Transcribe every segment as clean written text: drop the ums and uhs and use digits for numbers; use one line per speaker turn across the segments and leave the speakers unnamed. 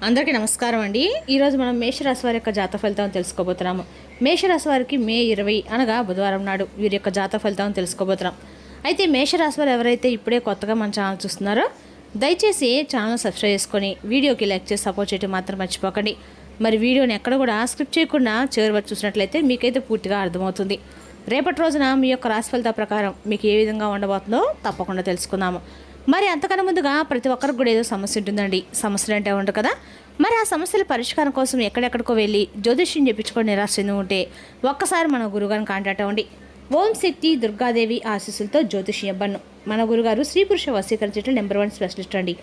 అందరికీ నమస్కారం అండి. ఈరోజు మనం మేషరాశి వారి యొక్క జాతక ఫలితాలను తెలుసుకోబోతున్నాము. మేషరాశి వారికి మే 20 అనగా బుధవారం నాడు వీరి యొక్క జాతక ఫలితాలను తెలుసుకోబోతున్నాం. అయితే మేషరాశి వారు ఎవరైతే ఇప్పుడే కొత్తగా మన ఛానల్ చూస్తున్నారో దయచేసి ఛానల్ సబ్స్క్రైబ్ చేసుకొని వీడియోకి లైక్ చేసి సపోర్ట్ చేయడం మాత్రం మర్చిపోకండి. మరి వీడియోని ఎక్కడ కూడా స్క్రిప్ట్ చేయకుండా చివరి వరకు చూసినట్లయితే మీకైతే పూర్తిగా అర్థమవుతుంది. రేపటి రోజున మీ యొక్క రాశి ఫలితాల ప్రకారం మీకు ఏ విధంగా ఉండబోతుందో తప్పకుండా తెలుసుకుందాము. మరి అంతకన్నా ముందుగా ప్రతి ఒక్కరికి కూడా ఏదో సమస్య ఉంటుందండి. సమస్యలు అంటే ఉండదు కదా. మరి ఆ సమస్యల పరిష్కారం కోసం ఎక్కడెక్కడికో వెళ్ళి జ్యోతిష్యం చెప్పించుకొని నిరాశ చెంది ఉంటే ఒక్కసారి మన గురుగారిని కాంటాక్ట్ అవ్వండి. ఓం శక్తి దుర్గాదేవి ఆశీస్సులతో జ్యోతిష్యం ఇవ్వను. మన గురుగారు స్త్రీ పురుష వశీకరణ చెట్లు నెంబర్ 1 స్పెషలిస్ట్ అండి.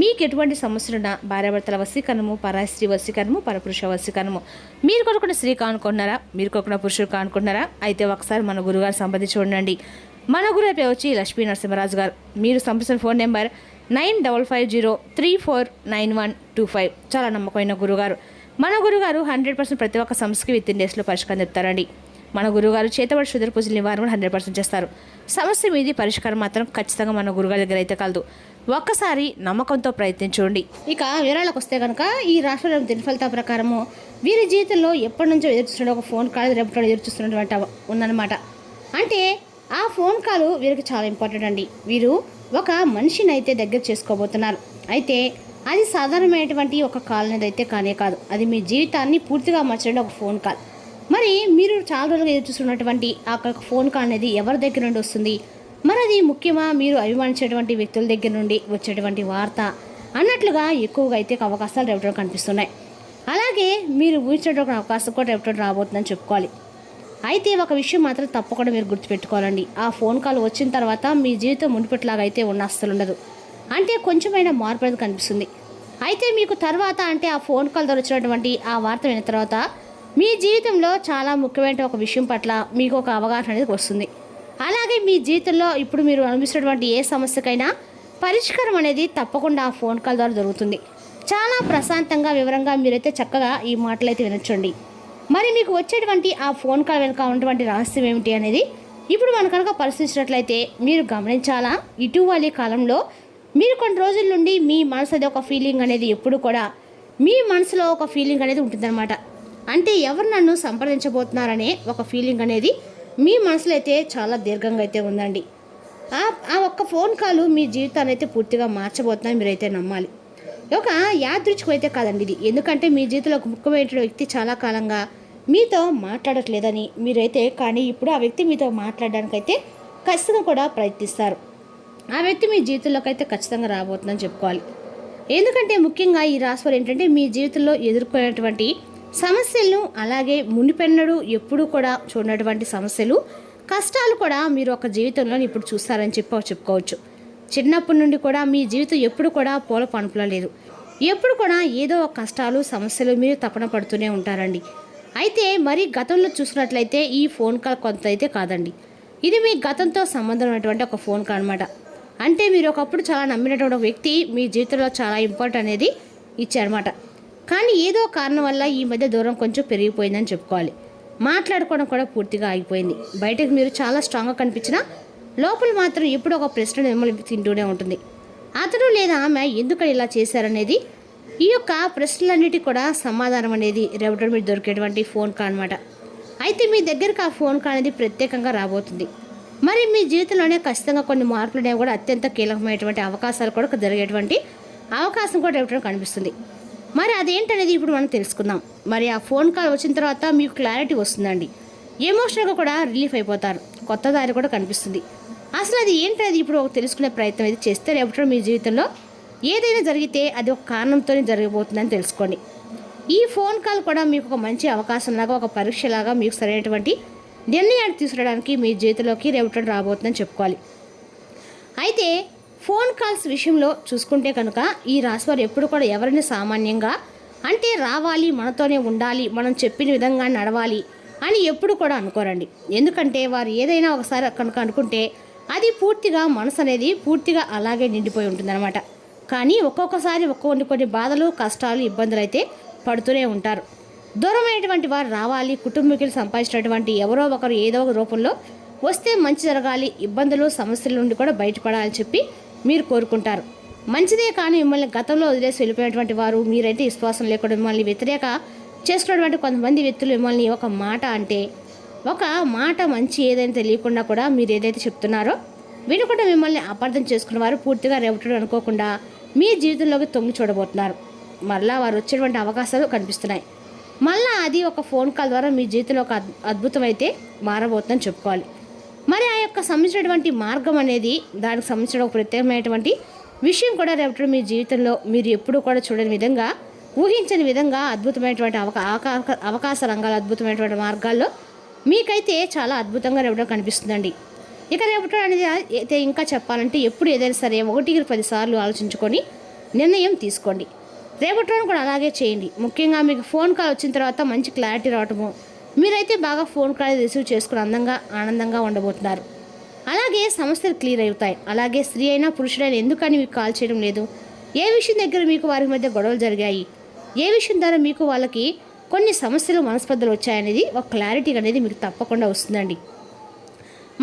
మీకు ఎటువంటి సమస్యలున్నా భార్యాభర్తల వశీకరణము, పరాయి స్త్రీ వశీకరణము, పరపురుష వశీకరణము, మీరు కొనుక్కున్న స్త్రీ కానుకుంటున్నారా, మీరు కొనుక్కున్న పురుషుడు కానుకుంటున్నారా, అయితే ఒకసారి మన గురుగారు సంబంధించి ఉండండి. మన గురువు పేరు వచ్చి లక్ష్మీ నరసింహరాజు గారు. మీరు సంప్రదించిన ఫోన్ నెంబర్ 9550349125. చాలా నమ్మకమైన గురుగారు. మన గురుగారు 100% ప్రతి ఒక్క సమస్యకి విత్ ఇన్ డేస్లో పరిష్కారం చెప్తారండి. మన గురుగారు చేతబడి శుద్ర పూజలు నివారణ 100% చేస్తారు. సమస్య మీది పరిష్కారం మాత్రం ఖచ్చితంగా మన గురుగారి దగ్గర అయితే కలదు. ఒక్కసారి నమ్మకంతో ప్రయత్నించండి. ఇక వివరాలకు వస్తే కనుక ఈ రాష్ట్రంలో దిన ఫలితాల ప్రకారము వీరి జీవితంలో ఎప్పటి నుంచో ఎదురుచూస్తున్న ఒక ఫోన్ కాల్ రేపటి ఎదురుచూస్తున్నటువంటి ఉందన్నమాట. అంటే ఆ ఫోన్ కాల్ వీరికి చాలా ఇంపార్టెంట్ అండి. వీరు ఒక మనిషిని అయితే దగ్గర చేసుకోబోతున్నారు. అయితే అది సాధారణమైనటువంటి ఒక కాల్ అనేది అయితే కానే కాదు. అది మీ జీవితాన్ని పూర్తిగా మార్చడం ఒక ఫోన్ కాల్. మరి మీరు చాలా రోజులుగా ఎదురు చూస్తున్నటువంటి ఆ ఫోన్ కాల్ అనేది ఎవరి దగ్గర నుండి వస్తుంది, మరి అది ముఖ్యమా మీరు అభిమానించేటువంటి వ్యక్తుల దగ్గర నుండి వచ్చేటువంటి వార్త అన్నట్లుగా ఎక్కువగా అయితే అవకాశాలు రేపటి కనిపిస్తున్నాయి. అలాగే మీరు ఊహించేటువంటి అవకాశం కూడా రేపటి రాబోతుందని చెప్పుకోవాలి. అయితే ఒక విషయం మాత్రం తప్పకుండా మీరు గుర్తుపెట్టుకోవాలండి. ఆ ఫోన్ కాల్ వచ్చిన తర్వాత మీ జీవితం మునిపెట్లాగా అయితే ఉన్న అస్సలు ఉండదు. అంటే కొంచెమైనా మార్పు అనేది కనిపిస్తుంది. అయితే మీకు తర్వాత అంటే ఆ ఫోన్ కాల్ ద్వారా వచ్చినటువంటి ఆ వార్త విన్న తర్వాత మీ జీవితంలో చాలా ముఖ్యమైన ఒక విషయం పట్ల మీకు ఒక అవగాహన అనేది వస్తుంది. అలాగే మీ జీవితంలో ఇప్పుడు మీరు అనుభవిస్తున్నటువంటి ఏ సమస్యకైనా పరిష్కారం అనేది తప్పకుండా ఆ ఫోన్ కాల్ ద్వారా దొరుకుతుంది. చాలా ప్రశాంతంగా వివరంగా మీరైతే చక్కగా ఈ మాటలు అయితే వినొచ్చండి. మరి మీకు వచ్చేటువంటి ఆ ఫోన్ కాల్ వెనుక ఉన్నటువంటి రహస్యం ఏమిటి అనేది ఇప్పుడు మనం కనుక పరిశీలించినట్లయితే మీరు గమనించాలా. ఇటీవలి కాలంలో మీరు కొన్ని రోజుల నుండి మీ మనసు అది ఒక ఫీలింగ్ అనేది ఎప్పుడు కూడా మీ మనసులో ఒక ఫీలింగ్ అనేది ఉంటుందన్నమాట. అంటే ఎవరు నన్ను సంప్రదించబోతున్నారనే ఒక ఫీలింగ్ అనేది మీ మనసులో అయితే చాలా దీర్ఘంగా అయితే ఉందండి. ఆ ఒక్క ఫోన్ కాల్ మీ జీవితాన్ని అయితే పూర్తిగా మార్చబోతుందని మీరైతే నమ్మాలి. ఒక యాదృచ్ఛికం అయితే కాదండి ఇది. ఎందుకంటే మీ జీవితంలో ఒక ముఖ్యమైన వ్యక్తి చాలా కాలంగా మీతో మాట్లాడట్లేదని మీరైతే, కానీ ఇప్పుడు ఆ వ్యక్తి మీతో మాట్లాడడానికైతే ఖచ్చితంగా కూడా ప్రయత్నిస్తారు. ఆ వ్యక్తి మీ జీవితంలోకి అయితే ఖచ్చితంగా రాబోతుందని చెప్పుకోవాలి. ఎందుకంటే ముఖ్యంగా ఈ రాశివారు ఏంటంటే మీ జీవితంలో ఎదుర్కొనేటువంటి సమస్యలను, అలాగే మునిపెన్నడు ఎప్పుడూ కూడా చూడనటువంటి సమస్యలు, కష్టాలు కూడా మీరు ఒక జీవితంలో ఇప్పుడు చూస్తారని చెప్పుకోవచ్చు. చిన్నప్పటి నుండి కూడా మీ జీవితం ఎప్పుడు కూడా పూల పనుపులా లేదు. ఎప్పుడు కూడా ఏదో ఒక కష్టాలు, సమస్యలు మీరు తపన పడుతూనే ఉంటారండి. అయితే మరి గతంలో చూసినట్లయితే ఈ ఫోన్ కాల్ కొంత అయితే కాదండి. ఇది మీ గతంతో సంబంధం ఉన్నటువంటి ఒక ఫోన్ కాల్ అనమాట. అంటే మీరు ఒకప్పుడు చాలా నమ్మినటువంటి ఒక వ్యక్తి మీ జీవితంలో చాలా ఇంపార్టెంట్ అనేది ఇచ్చారన్నమాట. కానీ ఏదో కారణం వల్ల ఈ మధ్య దూరం కొంచెం పెరిగిపోయిందని చెప్పుకోవాలి. మాట్లాడుకోవడం కూడా పూర్తిగా ఆగిపోయింది. బయటకు మీరు చాలా స్ట్రాంగ్గా కనిపించినా లోపల మాత్రం ఎప్పుడో ఒక ప్రశ్న మిమ్మల్ని తింటూనే ఉంటుంది. అతను లేదా ఆమె ఎందుకని ఇలా చేశారనేది, ఈ యొక్క ప్రశ్నలన్నిటికీ కూడా సమాధానం అనేది రేపటి మీరు దొరికేటువంటి ఫోన్ కాల్ అనమాట. అయితే మీ దగ్గరకు ఆ ఫోన్ కాల్ అనేది ప్రత్యేకంగా రాబోతుంది. మరి మీ జీవితంలోనే ఖచ్చితంగా కొన్ని మార్పులు అనేవి కూడా అత్యంత కీలకమైనటువంటి అవకాశాలు కూడా జరిగేటువంటి అవకాశం కూడా రేపటి కనిపిస్తుంది. మరి అదేంటనేది ఇప్పుడు మనం తెలుసుకుందాం. మరి ఆ ఫోన్ కాల్ వచ్చిన తర్వాత మీకు క్లారిటీ వస్తుందండి. ఎమోషనల్గా కూడా రిలీఫ్ అయిపోతారు. కొత్త దారి కూడా కనిపిస్తుంది. అసలు అది ఏంటనేది ఇప్పుడు తెలుసుకునే ప్రయత్నం అయితే చేస్తే రేపటి మీ జీవితంలో ఏదైనా జరిగితే అది ఒక కారణంతోనే జరగబోతుందని తెలుసుకోండి. ఈ ఫోన్ కాల్ కూడా మీకు ఒక మంచి అవకాశంలాగా, ఒక పరీక్షలాగా మీకు సరైనటువంటి నిర్ణయాన్ని తీసుకురావడానికి మీ జీవితంలోకి రేపటి రాబోతుందని చెప్పుకోవాలి. అయితే ఫోన్ కాల్స్ విషయంలో చూసుకుంటే కనుక ఈ రాశివారు ఎప్పుడు కూడా ఎవరిని సామాన్యంగా అంటే రావాలి, మనతోనే ఉండాలి, మనం చెప్పిన విధంగా నడవాలి అని ఎప్పుడు కూడా అనుకోరండి. ఎందుకంటే వారు ఏదైనా ఒకసారి కనుక అనుకుంటే అది పూర్తిగా మనసు అనేది పూర్తిగా అలాగే నిండిపోయి ఉంటుందన్నమాట. కానీ ఒక్కొక్కసారి కొన్ని బాధలు, కష్టాలు, ఇబ్బందులు అయితే పడుతూనే ఉంటారు. దూరమైనటువంటి వారు రావాలి, కుటుంబీకులు సంపాదించినటువంటి ఎవరో ఒకరు ఏదో ఒక రూపంలో వస్తే మంచి జరగాలి, ఇబ్బందులు, సమస్యల నుండి కూడా బయటపడాలని చెప్పి మీరు కోరుకుంటారు. మంచిదే, కానీ మిమ్మల్ని గతంలో వదిలేసి వెళ్ళిపోయినటువంటి వారు, మీరైతే విశ్వాసం లేకుండా మిమ్మల్ని వ్యతిరేక చేసుకున్నటువంటి కొంతమంది వ్యక్తులు మిమ్మల్ని ఒక మాట అంటే, ఒక మాట మంచి ఏదైనా తెలియకుండా కూడా మీరు ఏదైతే చెప్తున్నారో వినకుండా మిమ్మల్ని అపార్థం చేసుకున్న వారు పూర్తిగా రేపటి అనుకోకుండా మీ జీవితంలోకి తొంగి చూడబోతున్నారు. మళ్ళీ వారు వచ్చేటువంటి అవకాశాలు కనిపిస్తున్నాయి. మళ్ళీ అది ఒక ఫోన్ కాల్ ద్వారా మీ జీవితంలో ఒక అద్భుతం అయితే మారబోతుందని చెప్పుకోవాలి. మరి ఆ యొక్క సంబంధించినటువంటి మార్గం అనేది, దానికి సంబంధించిన ఒక ప్రత్యేకమైనటువంటి విషయం కూడా రేపటి మీ జీవితంలో మీరు ఎప్పుడూ కూడా చూడని విధంగా, ఊహించని విధంగా అద్భుతమైనటువంటి అవకాశ రంగాలు, అద్భుతమైనటువంటి మార్గాల్లో మీకైతే చాలా అద్భుతంగా రేపటి కనిపిస్తుందండి. ఇక రేపటి అనేది అయితే ఇంకా చెప్పాలంటే, ఎప్పుడు ఏదైనా సరే 1-10 సార్లు ఆలోచించుకొని నిర్ణయం తీసుకోండి. రేపటి రోజు కూడా అలాగే చేయండి. ముఖ్యంగా మీకు ఫోన్ కాల్ వచ్చిన తర్వాత మంచి క్లారిటీ రావటము, మీరైతే బాగా ఫోన్ కాల్ రిసీవ్ చేసుకుని ఆనందంగా ఉండబోతున్నారు. అలాగే సమస్యలు క్లియర్ అవుతాయి. అలాగే స్త్రీ అయినా పురుషుడైనా ఎందుకని మీకు కాల్ చేయడం లేదు, ఏ విషయం దగ్గర మీకు వారి మధ్య గొడవలు జరిగాయి, ఏ విషయం ద్వారా మీకు వాళ్ళకి కొన్ని సమస్యలు మనస్పర్ధలు వచ్చాయనేది ఒక క్లారిటీ అనేది మీకు తప్పకుండా వస్తుందండి.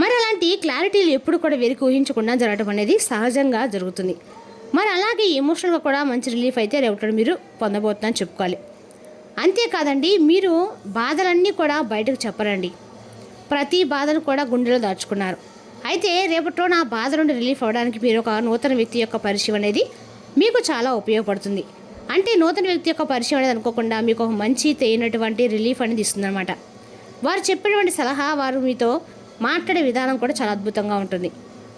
మరి అలాంటి క్లారిటీలు ఎప్పుడు కూడా వెరికి ఊహించకుండా జరగడం అనేది సహజంగా జరుగుతుంది. మరి అలాగే ఎమోషనల్గా కూడా మంచి రిలీఫ్ అయితే రేపటి మీరు పొందబోతుందని చెప్పుకోవాలి. అంతేకాదండి, మీరు బాధలన్నీ కూడా బయటకు చెప్పరండి. ప్రతి బాధను కూడా గుండెలో దాచుకున్నారు. అయితే రేపటిలో నా బాధ నుండి రిలీఫ్ అవ్వడానికి మీరు ఒక నూతన వ్యక్తి యొక్క పరిచయం అనేది మీకు చాలా ఉపయోగపడుతుంది. అంటే నూతన వ్యక్తి యొక్క పరిచయం అనేది అనుకోకుండా మీకు ఒక మంచి తేనటువంటి రిలీఫ్ అనేది ఇస్తుందన్నమాట. వారు చెప్పినటువంటి సలహా, వారు మీతో మాట్లాడే విధానం కూడా చాలా అద్భుతంగా ఉంటుంది.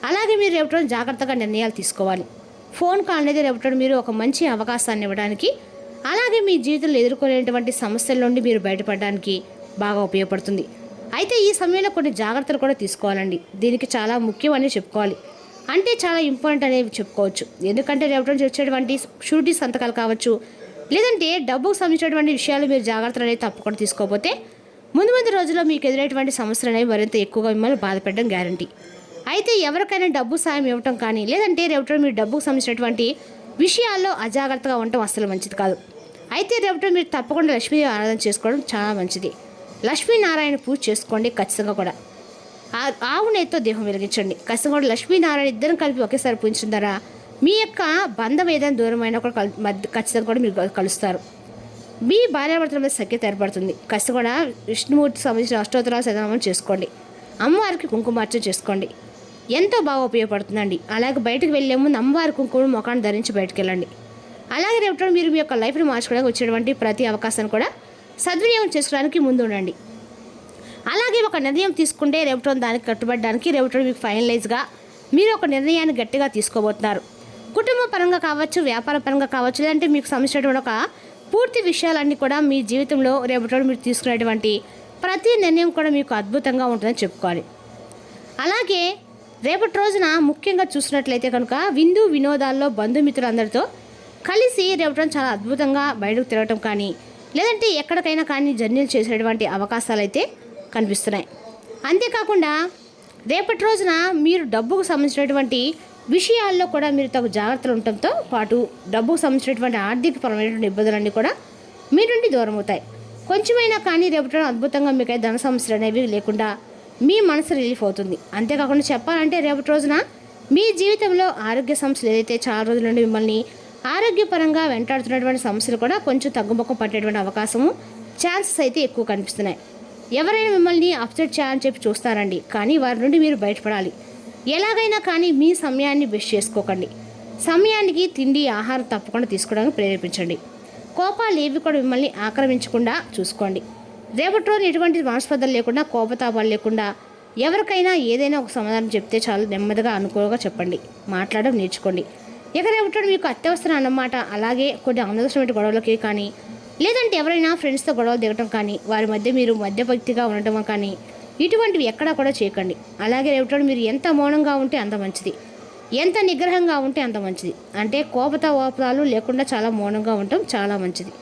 అలాగే మీరు రేపటి జాగ్రత్తగా నిర్ణయాలు తీసుకోవాలి. ఫోన్ కాల్ అనేది రేపటి మీరు ఒక మంచి అవకాశాన్ని ఇవ్వడానికి, అలాగే మీ జీవితంలో ఎదుర్కొనేటువంటి సమస్యల నుండి మీరు బయటపడడానికి బాగా ఉపయోగపడుతుంది. అయితే ఈ సమయంలో కొన్ని జాగ్రత్తలు కూడా తీసుకోవాలండి. దీనికి చాలా ముఖ్యమని చెప్పుకోవాలి. అంటే చాలా ఇంపార్టెంట్ అనేవి చెప్పుకోవచ్చు. ఎందుకంటే రేపటి నుంచి వచ్చేటువంటి షూరిటీ సంతకాలు కావచ్చు, లేదంటే డబ్బుకు సంబంధించినటువంటి విషయాలు మీరు జాగ్రత్తలు అనేది తప్పకుండా తీసుకోకపోతే ముందు రోజుల్లో మీకు ఎదురైనటువంటి సమస్యలు అనేవి మరింత ఎక్కువగా మిమ్మల్ని బాధపెట్టడం గ్యారంటీ. అయితే ఎవరికైనా డబ్బు సాయం ఇవ్వటం కానీ, లేదంటే రేపటి మీరు డబ్బుకు సంబంధించినటువంటి విషయాల్లో అజాగ్రత్తగా ఉండటం అస్సలు మంచిది కాదు. అయితే రేపటి మీరు తప్పకుండా లక్ష్మీ ఆరాధన చేసుకోవడం చాలా మంచిది. లక్ష్మీనారాయణ పూజ చేసుకోండి. ఖచ్చితంగా కూడా ఆవు నెయ్యితో దీపం వెలిగించండి. ఖచ్చితంగా కూడా లక్ష్మీనారాయణ ఇద్దరం కలిపి ఒకేసారి పూజించిన ద్వారా మీ యొక్క బంధం ఏదైనా దూరమైనా కూడా ఖచ్చితంగా కూడా మీరు కలుస్తారు. మీ భార్యాభర్తల మీద సఖ్యత ఏర్పడుతుంది. ఖచ్చితంగా కూడా విష్ణుమూర్తి సంబంధించిన అష్టోత్తరాలు శతనామం చేసుకోండి. అమ్మవారికి కుంకుమార్చన చేసుకోండి. ఎంతో బాగా ఉపయోగపడుతుందండి. అలాగే బయటకు వెళ్ళే ముందు అమ్మవారి కుంకుమ ముఖాన్ని ధరించి బయటకు వెళ్ళండి. అలాగే రేపటి మీరు మీ యొక్క లైఫ్ని మార్చుకోవడానికి వచ్చేటువంటి ప్రతి అవకాశాన్ని కూడా సద్వినియోగం చేసుకోవడానికి ముందు ఉండండి. అలాగే ఒక నిర్ణయం తీసుకుంటే రేపటి దానికి కట్టుబడడానికి రేపటి మీకు ఫైనలైజ్గా మీరు ఒక నిర్ణయాన్ని గట్టిగా తీసుకోబోతున్నారు. కుటుంబ పరంగా కావచ్చు, వ్యాపార పరంగా కావచ్చు, లేదంటే మీకు సంబంధించినటువంటి ఒక పూర్తి విషయాలన్నీ కూడా మీ జీవితంలో రేపటి మీరు తీసుకునేటువంటి ప్రతి నిర్ణయం కూడా మీకు అద్భుతంగా ఉంటుందని చెప్పుకోవాలి. అలాగే రేపటి రోజున ముఖ్యంగా చూసినట్లయితే కనుక విందు వినోదాల్లో బంధుమిత్రులందరితో కలిసి రేపటి చాలా అద్భుతంగా బయటకు తిరగటం కానీ, లేదంటే ఎక్కడికైనా కానీ జర్నీలు చేసేటువంటి అవకాశాలు అయితే కనిపిస్తున్నాయి. అంతేకాకుండా రేపటి రోజున మీరు డబ్బుకు సంబంధించినటువంటి విషయాల్లో కూడా మీరు తగు జాగ్రత్తలు ఉండటంతో పాటు డబ్బుకు సంబంధించినటువంటి ఆర్థికపరమైనటువంటి ఇబ్బందులన్నీ కూడా మీ నుండి దూరం అవుతాయి. కొంచెమైనా కానీ రేపటి అద్భుతంగా మీకు ధన సమస్యలు అనేవి లేకుండా మీ మనసు రిలీఫ్ అవుతుంది. అంతేకాకుండా చెప్పాలంటే రేపటి రోజున మీ జీవితంలో ఆరోగ్య సమస్యలు ఏదైతే చాలా రోజుల నుండి మిమ్మల్ని ఆరోగ్యపరంగా వెంటాడుతున్నటువంటి సమస్యలు కూడా కొంచెం తగ్గుముఖం పట్టేటువంటి అవకాశము, ఛాన్సెస్ అయితే ఎక్కువ కనిపిస్తున్నాయి. ఎవరైనా మిమ్మల్ని అప్సెట్ చేయాలని చెప్పి చూస్తారండి, కానీ వారి నుండి మీరు బయటపడాలి. ఎలాగైనా కానీ మీ సమయాన్ని బెస్ట్ చేసుకోకండి. సమయానికి తిండి, ఆహారం తప్పకుండా తీసుకోవడానికి ప్రేరేపించండి. కోపాలు ఏవి కూడా మిమ్మల్ని ఆక్రమించకుండా చూసుకోండి. రేపటి రోజు ఎటువంటి మనస్పర్ధలు లేకుండా, కోపతాపాలు లేకుండా ఎవరికైనా ఏదైనా ఒక సమాధానం చెప్తే చాలు నెమ్మదిగా అనుకూలంగా చెప్పండి. మాట్లాడడం నేర్చుకోండి. ఇక రేపటి మీకు అత్యవసరం అన్నమాట. అలాగే కొన్ని అనవసరమైన గొడవలకి కానీ, లేదంటే ఎవరైనా ఫ్రెండ్స్తో గొడవలు దిగటం కానీ, వారి మధ్య మీరు మధ్యభక్తిగా ఉండటం కానీ, ఇటువంటివి ఎక్కడా కూడా చేయకండి. అలాగే రేపటి మీరు ఎంత మౌనంగా ఉంటే అంత మంచిది, ఎంత నిగ్రహంగా ఉంటే అంత మంచిది. అంటే కోపతాపాలు లేకుండా చాలా మౌనంగా ఉండటం చాలా మంచిది.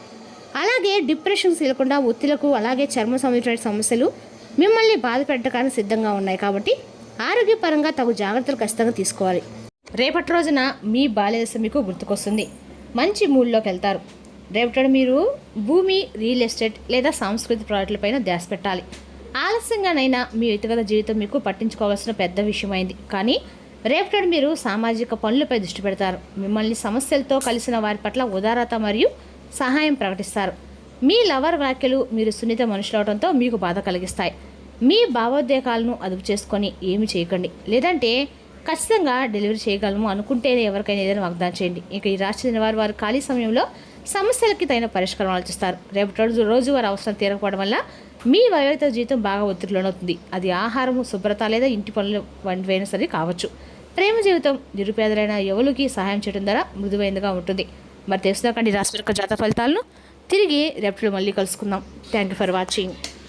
అలాగే డిప్రెషన్స్ లేకుండా ఒత్తిళ్లకు, అలాగే చర్మ సంబంధించిన సమస్యలు మిమ్మల్ని బాధ పెట్టడానికి సిద్ధంగా ఉన్నాయి. కాబట్టి ఆరోగ్యపరంగా తగు జాగ్రత్తలు ఖచ్చితంగా తీసుకోవాలి. రేపటి రోజున మీ బాల్యదశ మీకు గుర్తుకొస్తుంది. మంచి మూడ్లోకి వెళ్తారు. రేపటి మీరు భూమి, రియల్ ఎస్టేట్ లేదా సాంస్కృతిక ప్రాజెక్టులపైన ధ్యాస పెట్టాలి. ఆలస్యంగానైనా మీ వ్యక్తిగత జీవితం మీకు పట్టించుకోవాల్సిన పెద్ద విషయమైంది. కానీ రేపటి మీరు సామాజిక పనులపై దృష్టి పెడతారు. మిమ్మల్ని సమస్యలతో కలిసిన వారి పట్ల ఉదారత మరియు సహాయం ప్రకటిస్తారు. మీ లవర్ వ్యాఖ్యలు మీరు సున్నిత మనుషులవడంతో మీకు బాధ కలిగిస్తాయి. మీ భావోద్వేగాలను అదుపు చేసుకొని ఏమి చేయకండి, లేదంటే ఖచ్చితంగా డెలివరీ చేయగలము అనుకుంటేనే ఎవరికైనా ఏదైనా వాగ్దానం చేయండి. ఇక ఈ రాశి చెందిన వారు ఖాళీ సమయంలో సమస్యలకి తగిన పరిష్కారం ఆలోచిస్తారు. రేపటి రోజు వారి అవసరం తీరకపోవడం వల్ల మీ వ్యక్తిగత జీవితం బాగా ఒత్తిడిలోనవుతుంది. అది ఆహారము, శుభ్రత లేదా ఇంటి పనులు వంటివైనా సరే కావచ్చు. ప్రేమ జీవితం నిరుపేదలైన యువకులకి సహాయం చేయడం ద్వారా మృదువైనదిగా ఉంటుంది. మరి తెలుసుదాకండి రాశి యొక్క జాతక ఫలితాలను తిరిగి రేపటి మళ్ళీ కలుసుకుందాం. Thank you for watching.